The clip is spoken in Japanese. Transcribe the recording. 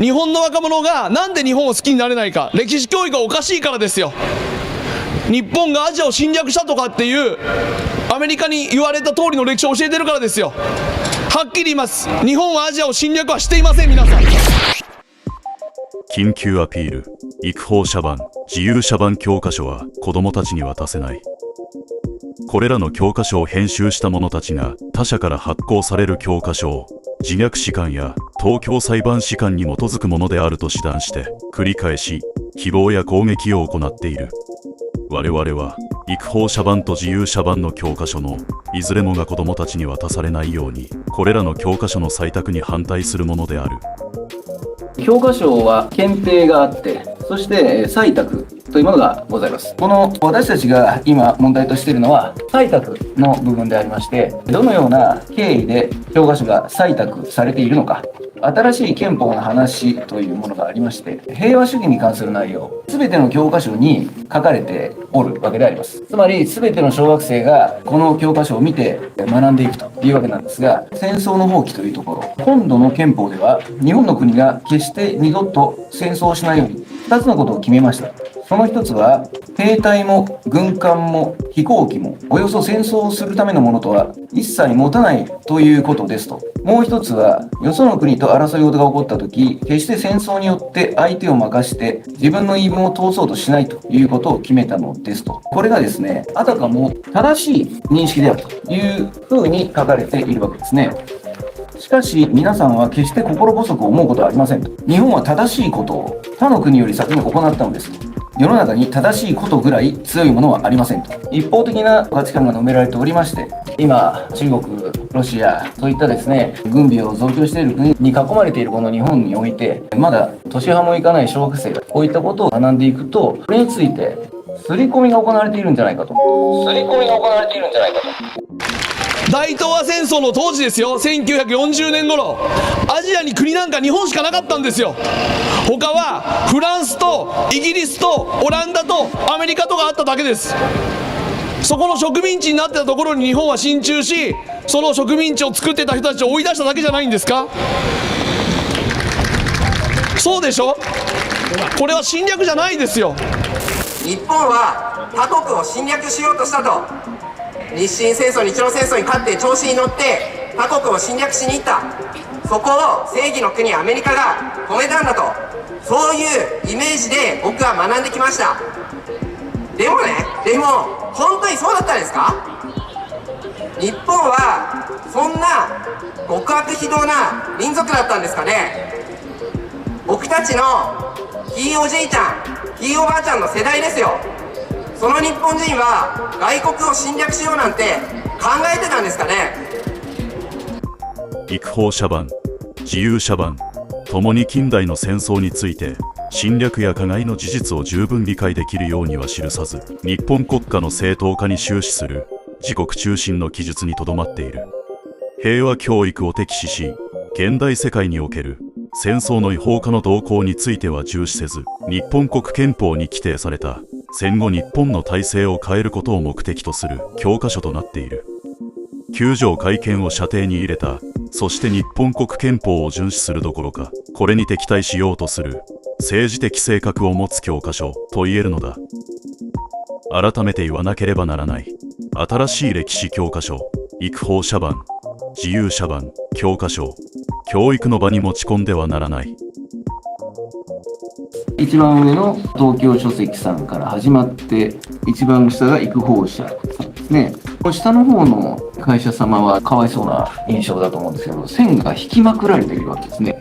日本の若者がなんで日本を好きになれないか、歴史教育がおかしいからですよ。日本がアジアを侵略したとかっていうアメリカに言われた通りの歴史を教えてるからですよ。はっきり言います。日本はアジアを侵略はしていません。皆さん、緊急アピール。育法社版、自由社版教科書は子どもたちに渡せない。これらの教科書を編集した者たちが他社から発行される教科書を自虐史観や東京裁判史観に基づくものであると指断して繰り返し誹謗や攻撃を行っている。我々は育法社版と自由社版の教科書のいずれもが子どもたちに渡されないように、これらの教科書の採択に反対するものである。教科書は検定があって、そして採択というものがございます。この私たちが今問題としているのは採択の部分でありまして、どのような経緯で教科書が採択されているのか、新しい憲法の話というものがありまして、平和主義に関する内容、すべての教科書に書かれておるわけであります。つまり、すべての小学生がこの教科書を見て学んでいくというわけなんですが、戦争の放棄というところ、今度の憲法では、日本の国が決して二度と戦争をしないように、2つのことを決めました。その一つは、兵隊も軍艦も飛行機もおよそ戦争をするためのものとは一切持たないということですと。もう一つは、よその国と争い事が起こった時、決して戦争によって相手を任して自分の言い分を通そうとしないということを決めたのですと。これがですね、あたかも正しい認識であるというふうに書かれているわけですね。しかし皆さんは決して心細く思うことはありませんと。日本は正しいことを他の国より先に行ったのですと。世の中に正しいことぐらい強いものはありませんと。一方的な価値観が述べられておりまして、今中国、ロシアといったですね、軍備を増強している国に囲まれているこの日本において、まだ年派もいかない小学生がこういったことを学んでいくと、これについて刷り込みが行われているんじゃないかと。大東亜戦争の当時ですよ。1940年頃、アジアに国なんか日本しかなかったんですよ。他はフランスとイギリスとオランダとアメリカとがあっただけです。そこの植民地になってたところに日本は進駐し、その植民地を作ってた人たちを追い出しただけじゃないんですか。そうでしょ。これは侵略じゃないですよ。日本は他国を侵略しようとしたと。日清戦争、日露戦争に勝って調子に乗って他国を侵略しに行った。そこを正義の国アメリカが止めたんだと。そういうイメージで僕は学んできました。でも本当にそうだったんですか。日本はそんな極悪非道な民族だったんですかね。僕たちのひいおじいちゃん、ひいおばあちゃんの世代ですよ。その日本人は外国を侵略しようなんて考えてたんですかね。育法社版、自由社版ともに近代の戦争について侵略や加害の事実を十分理解できるようには記さず、日本国家の正当化に終始する自国中心の記述にとどまっている。平和教育を敵視し、現代世界における戦争の違法化の動向については重視せず、日本国憲法に規定された戦後日本の体制を変えることを目的とする教科書となっている。9条改憲を射程に入れた、そして日本国憲法を遵守するどころか、これに敵対しようとする政治的性格を持つ教科書と言えるのだ。改めて言わなければならない。新しい歴史教科書、育法社版、自由社版、教科書、教育の場に持ち込んではならない。一番上の東京書籍さんから始まって、一番下が育法社さんですね。下の方の会社様はかわいそうな印象だと思うんですけど、線が引きまくられているわけですね。